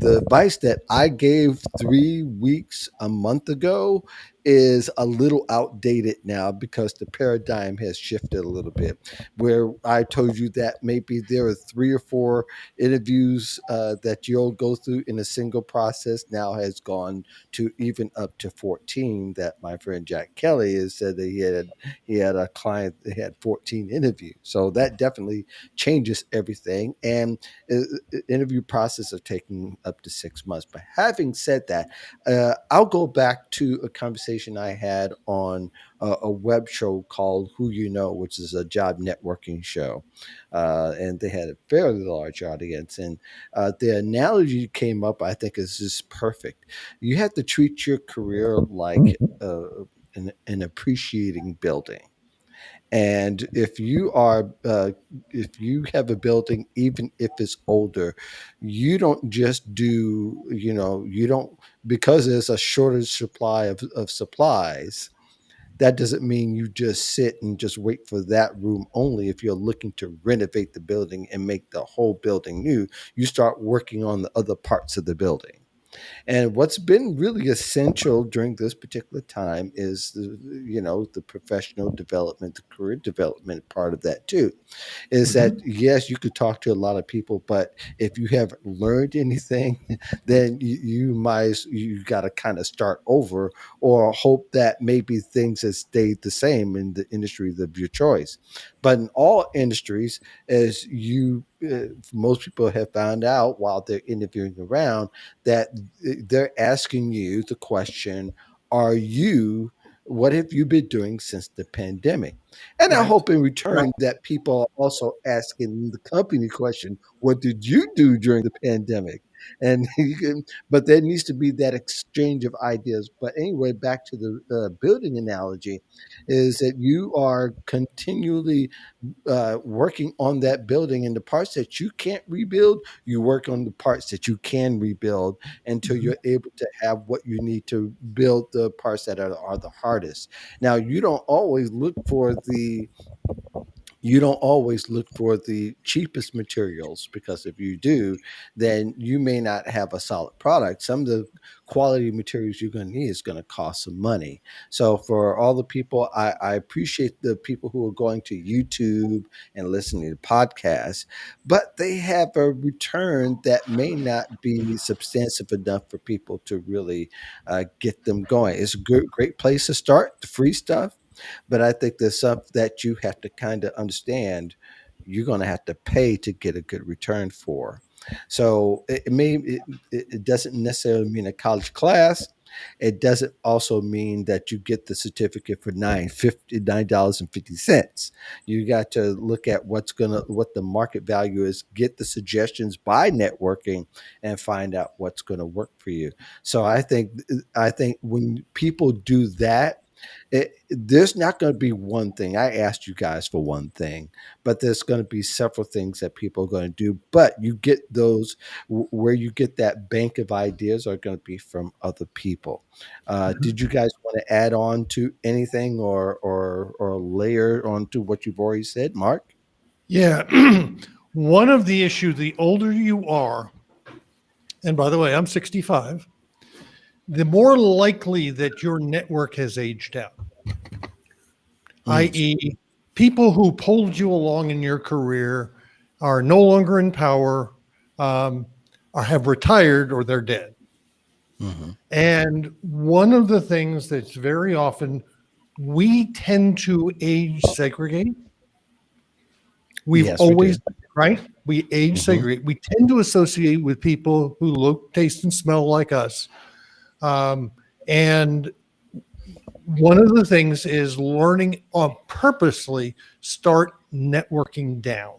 advice that I gave 3 weeks a month ago is a little outdated now because the paradigm has shifted a little bit. Where I told you that maybe there are 3 or 4 interviews that you'll go through in a single process, now has gone to even up to 14. That my friend Jack Kelly has said that he had a client that had 14 interviews. So that definitely changes everything. And interview process of taking up to 6 months. But having said that, I'll go back to a conversation I had on a web show called Who You Know, which is a job networking show. And they had a fairly large audience. And the analogy came up, I think, is just perfect. You have to treat your career like an appreciating building. And if you have a building, even if it's older, you don't just do, you don't, because there's a shortage supply of supplies, that doesn't mean you just sit and just wait for that room only. If you're looking to renovate the building and make the whole building new, you start working on the other parts of the building. And what's been really essential during this particular time is the professional development, the career development part of that too. Is that, Mhm. yes, you could talk to a lot of people, but if you haven't learned anything, then you got to kind of start over, or hope that maybe things have stayed the same in the industry of your choice. But in all industries, as most people have found out while they're interviewing around, that they're asking you the question, are you what have you been doing since the pandemic? And I Right. hope in Right. return that people are also asking the company question, what did you do during the pandemic? And but there needs to be that exchange of ideas. But anyway, back to the building analogy, is that you are continually working on that building, and the parts that you can't rebuild, you work on the parts that you can rebuild until Mhm. you're able to have what you need to build the parts that are the hardest. Now, you don't always look for the cheapest materials, because if you do, then you may not have a solid product. Some of the quality materials you're going to need is going to cost some money. So for all the people, I appreciate the people who are going to YouTube and listening to podcasts, but they have a return that may not be substantive enough for people to really get them going. It's a great place to start, the free stuff, but I think there's stuff that you have to kind of understand you're going to have to pay to get a good return for. So it doesn't necessarily mean a college class. It doesn't also mean that you get the certificate for $9.50. You got to look at what the market value is, get the suggestions by networking, and find out what's gonna work for you. So I think when people do that, there's not going to be one thing. I asked you guys for one thing, but there's going to be several things that people are going to do. But you get those where you get that bank of ideas are going to be from other people. Mhm. Did you guys want to add on to anything, or layer onto what you've already said, Mark? Yeah. One of the issues, the older you are, and by the way, I'm 65, the more likely that your network has aged out, Mm, i.e., people who pulled you along in your career are no longer in power, um, or have retired, or they're dead. mhm. And one of the things that's very often, we tend to age segregate. We've Yes, we do. always, right? We age Hmm. segregate. We tend to associate with people who look, taste, and smell like us. Um, and one of the things is learning purposely start networking down.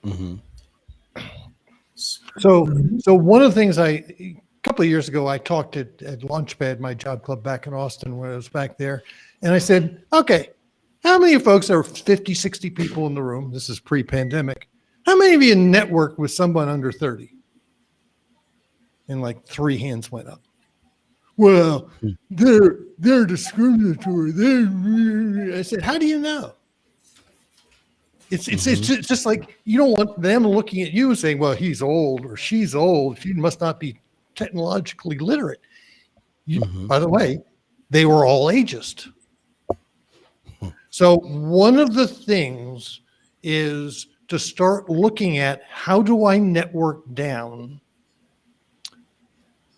Hmm. Mhm. So one of the things a couple of years ago, I talked at Launchpad, my job club back in Austin, when I was back there. And I said, okay, how many of folks, are 50, 60 people in the room? This is pre-pandemic. How many of you network with someone under 30? And like 3 hands went up. Well, they're discriminatory. I said, how do you know? It's Hmm. just like, you don't want them looking at you and saying, well, he's old or she's old. She must not be technologically literate. Hmm. By the way, they were all ageist. So one of the things is to start looking at, how do I network down?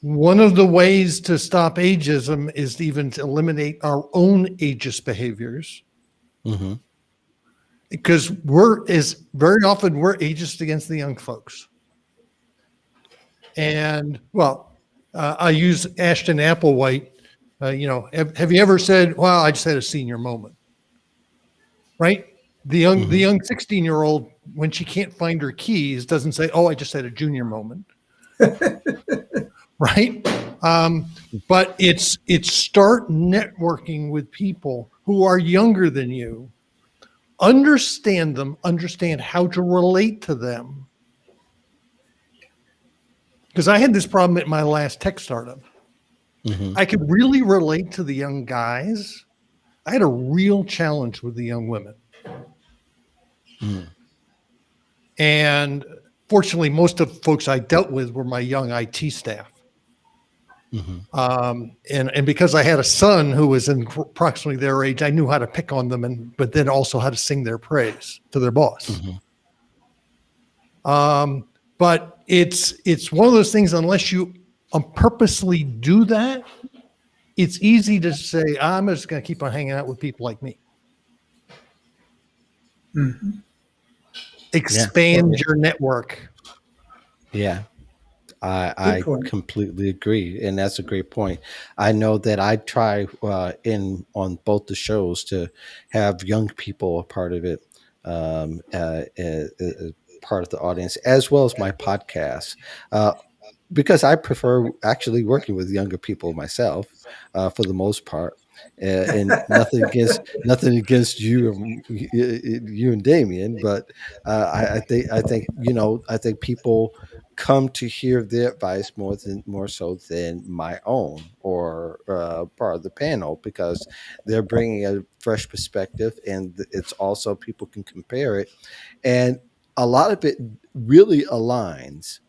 One of the ways to stop ageism is to even to eliminate our own ageist behaviors, Hmm. because we're is very often we're ageist against the young folks. And well, I use Ashton Applewhite. Have you ever said, "Well, I just had a senior moment"? Right? The Hmm. young 16-year-old, when she can't find her keys, doesn't say, "Oh, I just had a junior moment." Right? But it's start networking with people who are younger than you, understand them, understand how to relate to them. Because I had this problem at my last tech startup. Hmm. I could really relate to the young guys, I had a real challenge with the young women. Mm, And fortunately, most of the folks I dealt with were my young IT staff. mhm, And because I had a son who was in approximately their age, I knew how to pick on them, but then also how to sing their praise to their boss. mhm. Um, but it's one of those things. Unless you purposely do that, it's easy to say, I'm just going to keep on hanging out with people like me. Mhm. Yeah. Expand your network. Yeah. Good I point. completely agree, and that's a great point. I know that I try in on both the shows to have young people a part of it, part of the audience, as well as my podcast. Uh, because I prefer actually working with younger people myself, for the most part. And nothing against you and Damien, but I think I think people come to hear their advice more so than my own or part of the panel because they're bringing a fresh perspective, and it's also people can compare it, and a lot of it really aligns.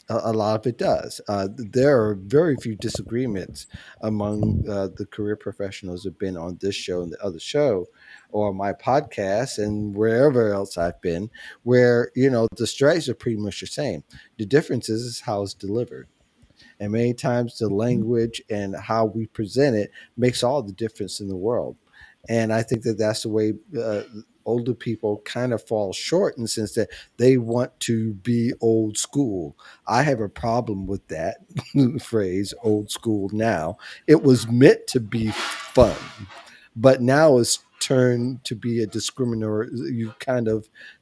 A lot of it does. There are very few disagreements among the career professionals who've been on this show and the other show, or my podcast, and wherever else I've been, where the strategies are pretty much the same. The difference is how it's delivered. And many times the language and how we present it makes all the difference in the world. And I think that that's the way older people kind of fall short in the sense that they want to be old school. I have a problem with that phrase, old school now. It was meant to be fun, but now it's turned to be a discriminatory.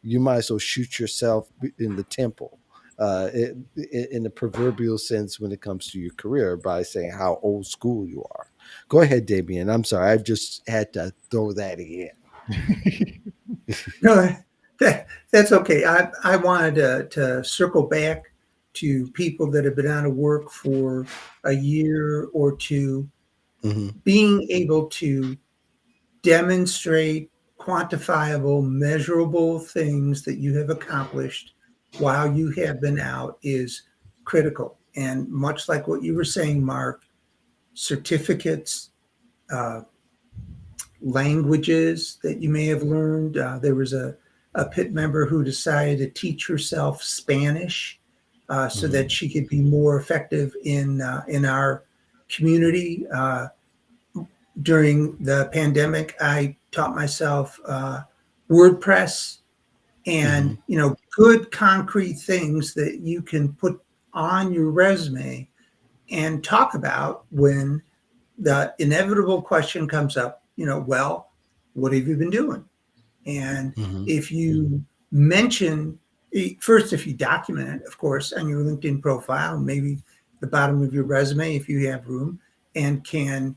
You might as well shoot yourself in the temple, in the proverbial sense when it comes to your career by saying how old school you are. Go ahead, Damien. I'm sorry. I've just had to throw that in. No, that's okay. I wanted to circle back to people that have been out of work for a year or two, Hmm. being able to demonstrate quantifiable, measurable things that you have accomplished while you have been out is critical. And much like what you were saying, Mark, certificates, uh, languages that you may have learned. There was a pit member who decided to teach herself Spanish so Hmm. that she could be more effective in our community. During the pandemic, I taught myself WordPress Hmm. and good concrete things that you can put on your resume and talk about when the inevitable question comes up, well, what have you been doing? And Hmm. if you mention, first, if you document it, of course, on your LinkedIn profile, maybe the bottom of your resume, if you have room, and can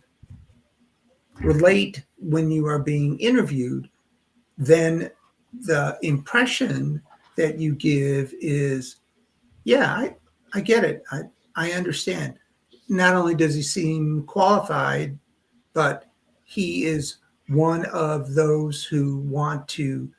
relate when you are being interviewed, then the impression that you give is, yeah, I get it. I understand. Not only does he seem qualified, but he is one of those who want to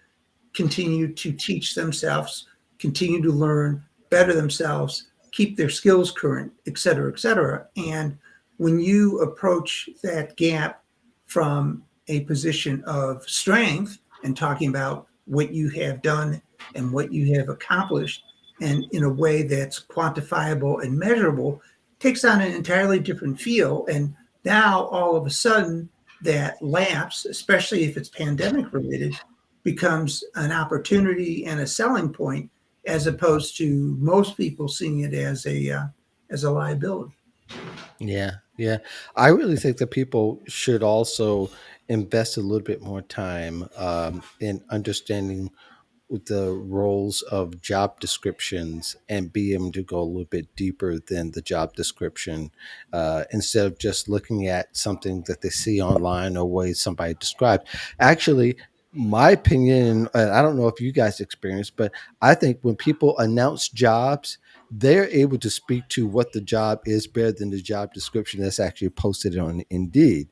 continue to teach themselves, continue to learn, better themselves, keep their skills current, et cetera, et cetera. And when you approach that gap from a position of strength and talking about what you have done and what you have accomplished, and in a way that's quantifiable and measurable, takes on an entirely different feel. And now all of a sudden, that lapse, especially if it's pandemic related, becomes an opportunity and a selling point as opposed to most people seeing it as a liability. Yeah, yeah. I really think that people should also invest a little bit more time in understanding the roles of job descriptions and be able to go a little bit deeper than the job description, instead of just looking at something that they see online or way somebody described. Actually, my opinion, and I don't know if you guys experience, but I think when people announce jobs, they're able to speak to what the job is better than the job description that's actually posted on Indeed.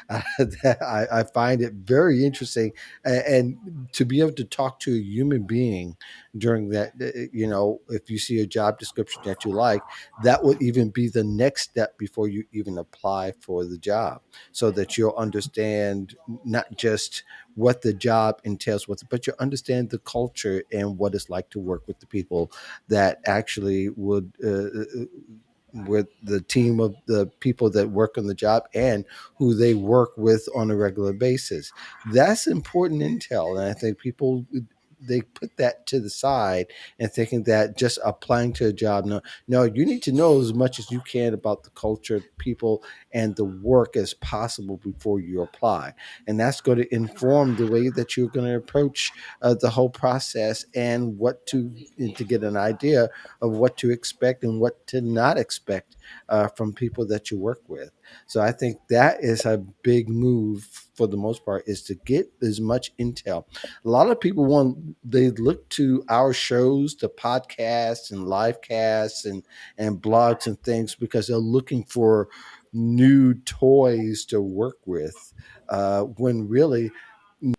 That I find it very interesting, and to be able to talk to a human being during that, if you see a job description that you like, that would even be the next step before you even apply for the job, so that you'll understand not just what the job entails with it, but you understand the culture and what it's like to work with the people that actually would with the team of the people that work on the job and who they work with on a regular basis. That's important intel. And I think people, they put that to the side and thinking that just applying to a job. No, no, you need to know as much as you can about the culture, people, and the work as possible before you apply. And that's going to inform the way that you're going to approach the whole process, and what to get an idea of what to expect and what to not expect from people that you work with. So I think that is a big move for the most part, is to get as much intel. A lot of people they look to our shows, the podcasts and live casts and blogs and things, because they're looking for new toys to work with, when really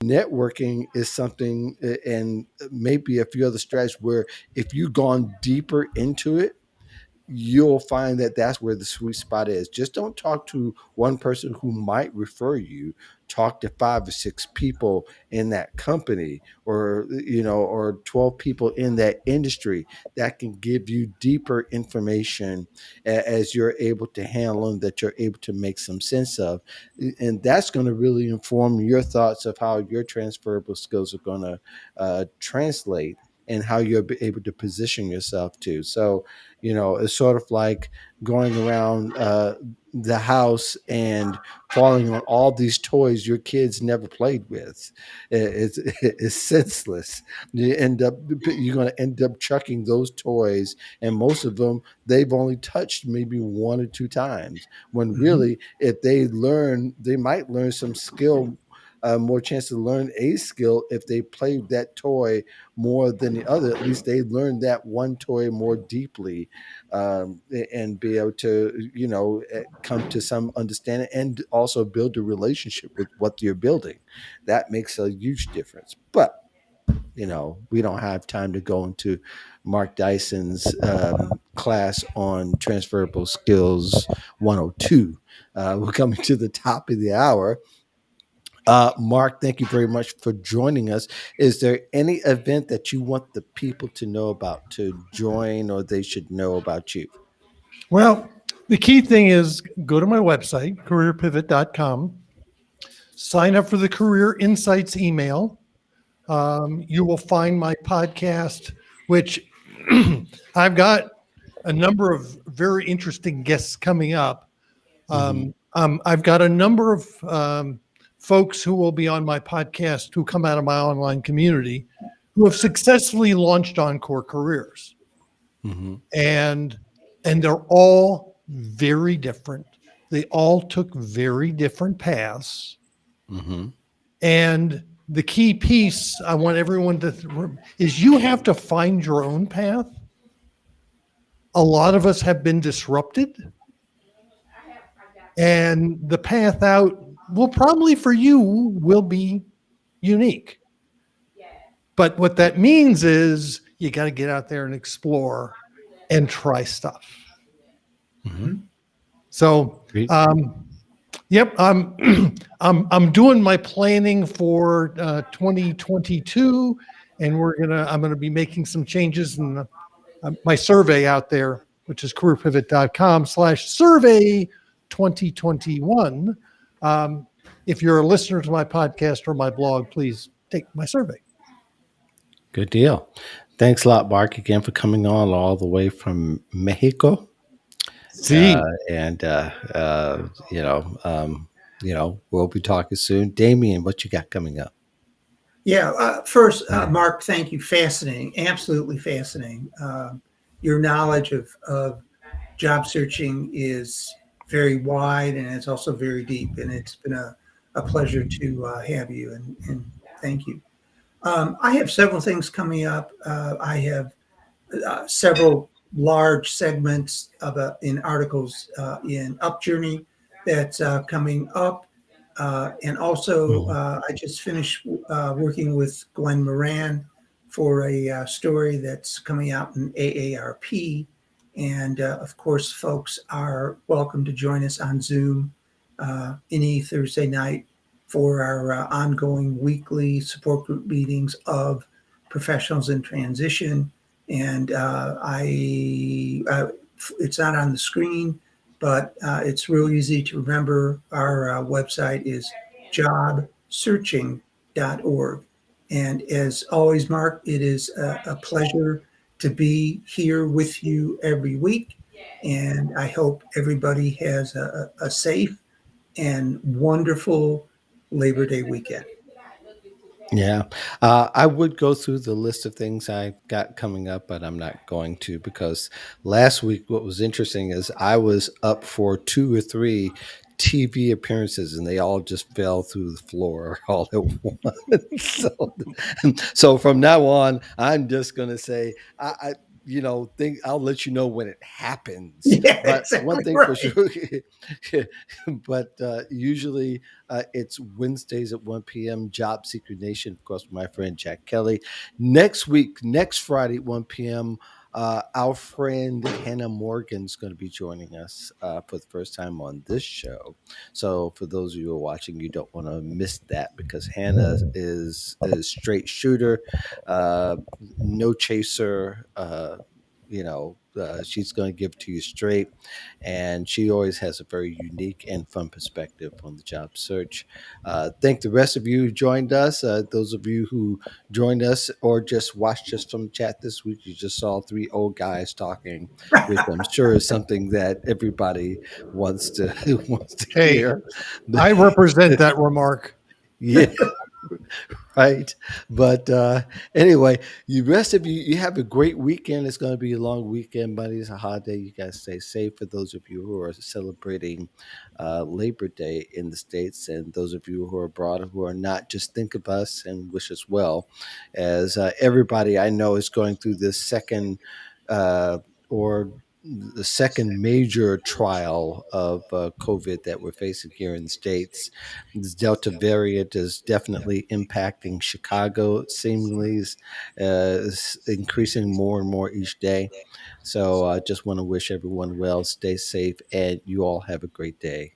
networking is something, and maybe a few other strategies where if you've gone deeper into it, you'll find that that's where the sweet spot is. Just don't talk to one person who might refer you. Talk to 5 or 6 people in that company, or 12 people in that industry that can give you deeper information, as you're able to handle them, that you're able to make some sense of. And that's going to really inform your thoughts of how your transferable skills are going to translate, and how you're able to position yourself too. So, it's sort of like going around the house and falling on all these toys your kids never played with. It's senseless. You're going to end up chucking those toys, and most of them they've only touched maybe 1 or 2 times. When Mhm. really, if they learn, they might learn some skill. More chance to learn a skill if they play that toy more than the other. At least they learn that one toy more deeply, and be able to, come to some understanding, and also build a relationship with what you're building. That makes a huge difference. But we don't have time to go into Mark Dyson's class on transferable skills 102. We're coming to the top of the hour. Mark, thank you very much for joining us. Is there any event that you want the people to know about, to join, or they should know about you? Well, the key thing is go to my website, careerpivot.com, sign up for the Career Insights email. You will find my podcast, which I've got a number of very interesting guests coming up. Hmm. I've got a number of folks who will be on my podcast who come out of my online community who have successfully launched Encore Careers, Hmm. and they're all very different. They all took very different paths, Hmm. and the key piece I want everyone to is you have to find your own path. A lot of us have been disrupted, and the path out will probably for you will be unique. But what that means is you got to get out there and explore and try stuff. Hmm. Mhm. So, Great. yep, I'm doing my planning for 2022, and I'm gonna be making some changes in my survey out there, which is careerpivot.com/survey 2021. Um, if you're a listener to my podcast or my blog, please take my survey. Good deal. Thanks a lot, Mark, again for coming on all the way from Mexico. See, And we'll be talking soon. Damien, what you got coming up? Yeah. First, Mark, thank you. Fascinating. Absolutely fascinating. Your knowledge of job searching is very wide, and it's also very deep. And it's been a pleasure to have you, and thank you. I have several things coming up. I have several large segments in articles in UpJourney that's coming up. And also, Mhm. I just finished working with Glenn Moran for a story that's coming out in AARP. And of course, folks are welcome to join us on Zoom any Thursday night for our ongoing weekly support group meetings of professionals in transition. And it's not on the screen, but it's real easy to remember. Our website is jobsearching.org. And as always, Mark, it is a pleasure to be here with you every week. And I hope everybody has a safe and wonderful Labor Day weekend. Yeah. I would go through the list of things I got coming up, but I'm not going to because last week, what was interesting is I was up for two or three TV appearances and they all just fell through the floor all at once. So from now on, I'm just going to say, think I'll let you know when it happens. Yeah, But one exactly thing for right. sure, but usually it's Wednesdays at 1 p.m. Job Seeker Nation, of course, with my friend Jack Kelly. Next week, next Friday at 1 p.m., our friend Hannah Morgan's going to be joining us for the first time on this show. So, for those of you who are watching, you don't want to miss that because Hannah is a straight shooter, uh, no chaser. She's going to give it to you straight, and she always has a very unique and fun perspective on the job search. Thank the rest of you who joined us. Those of you who joined us or just watched us from chat this week, you just saw three old guys talking, which I'm sure is something that everybody wants to wants to Hey, hear. I represent that remark. Yeah, right. But anyway, you rest of you have a great weekend. It's going to be a long weekend, buddy. It's a holiday. You guys stay safe. For those of you who are celebrating Labor Day in the States, and those of you who are abroad who are not, just think of us and wish us well. As everybody I know is going through this second or the second major trial of COVID that we're facing here in the States. This Delta variant is definitely impacting Chicago, seemingly is increasing more and more each day. So I just want to wish everyone well, stay safe, and you all have a great day.